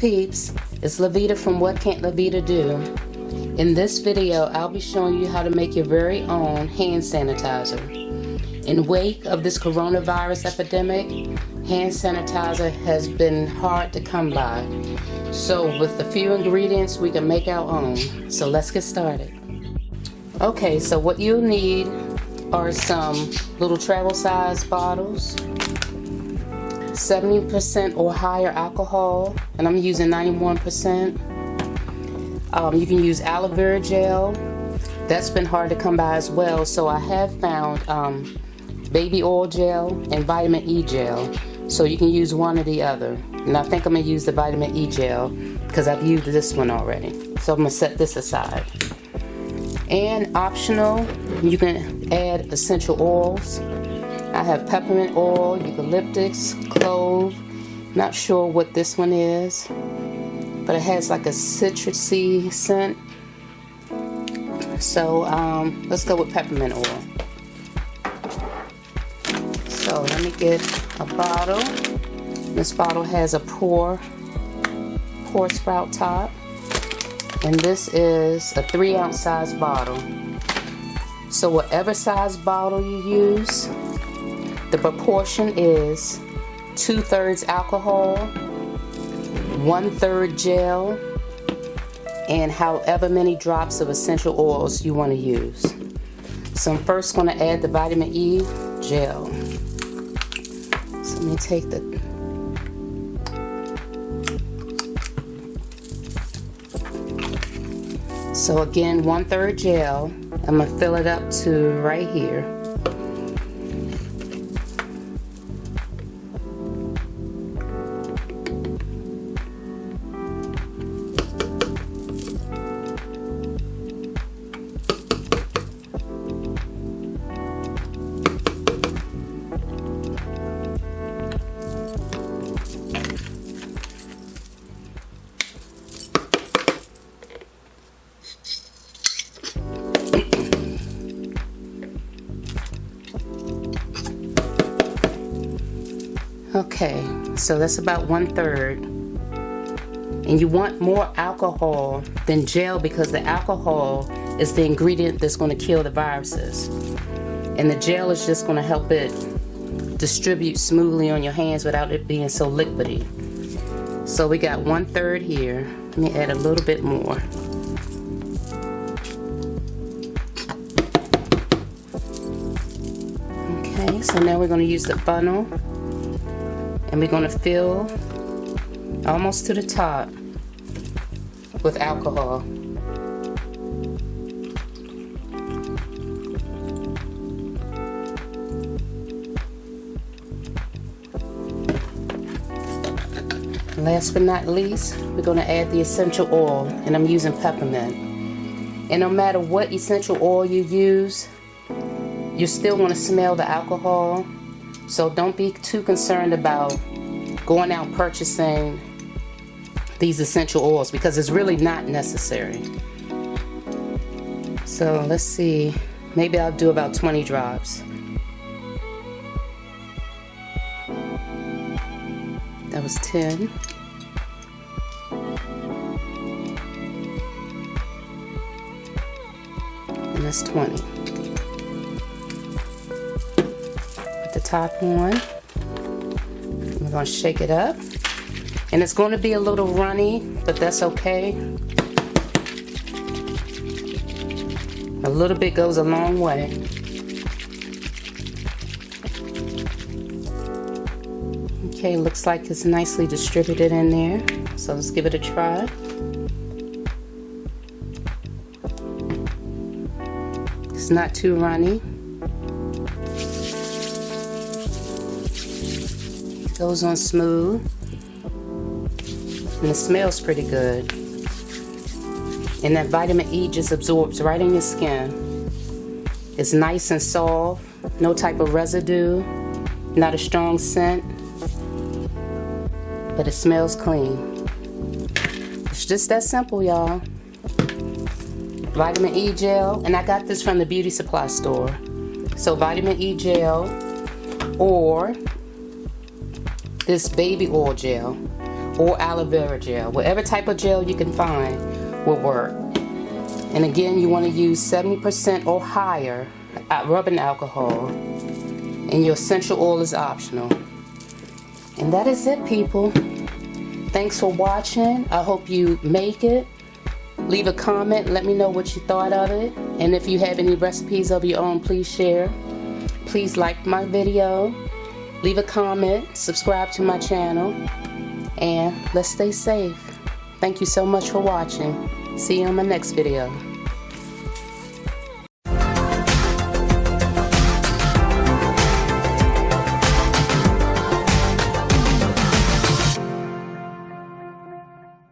peeps, it's LaVeeda from What Can't LaVeeda Do. In this video, I'll be showing you how to make your very own hand sanitizer. In wake of this coronavirus epidemic, hand sanitizer has been hard to come by. So with a few ingredients, we can make our own. So let's get started. Okay, so what you'll need are some little travel size bottles, 70% or higher alcohol, and I'm using 91%. You can use aloe vera gel. That's been hard to come by as well, so I have found baby oil gel and vitamin E gel, so you can use one or the other. And I think I'm going to use the vitamin E gel because I've used this one already, so I'm going to set this aside. And optional, you can add essential oils. I have peppermint oil, eucalyptus, clove. Not sure what this one is, but it has like a citrusy scent. So let's go with peppermint oil. So let me get a bottle. This bottle has a pour spout top, and this is a 3-ounce size bottle. So whatever size bottle you use, the proportion is 2/3 alcohol, 1/3 gel, and however many drops of essential oils you want to use. So I'm first going to add the vitamin E gel. So let me take the So again, 1/3 gel. I'm going to fill it up to right here. Okay, so that's about 1/3. And you want more alcohol than gel because the alcohol is the ingredient that's going to kill the viruses. And the gel is just going to help it distribute smoothly on your hands without it being so liquidy. So we got 1/3 here. Let me add a little bit more. Okay, so now we're going to use the funnel. And we're going to fill almost to the top with alcohol. Last but not least, we're going to add the essential oil, and I'm using peppermint. And no matter what essential oil you use, you're still going to smell the alcohol. So don't be too concerned about going out purchasing these essential oils because it's really not necessary. So let's see, maybe I'll do about 20 drops. That was 10. And that's 20. Top on. We're going to shake it up, and it's going to be a little runny, but that's okay. A little bit goes a long way. Okay, looks like it's nicely distributed in there, so let's give it a try. It's not too runny. Goes on smooth, and it smells pretty good, and that vitamin E just absorbs right in your skin. It's nice and soft, no type of residue, not a strong scent, but it smells clean. It's just that simple, y'all. Vitamin E gel, and I got this from the beauty supply store. So vitamin E gel, or this baby oil gel, or aloe vera gel. Whatever type of gel you can find will work. And again, you want to use 70% or higher rubbing alcohol. And your essential oil is optional. And that is it, people. Thanks for watching. I hope you make it. Leave a comment. Let me know what you thought of it. And if you have any recipes of your own, please share. Please like my video. Leave a comment. Subscribe to my channel. And let's stay safe. Thank you so much for watching. See you on my next video.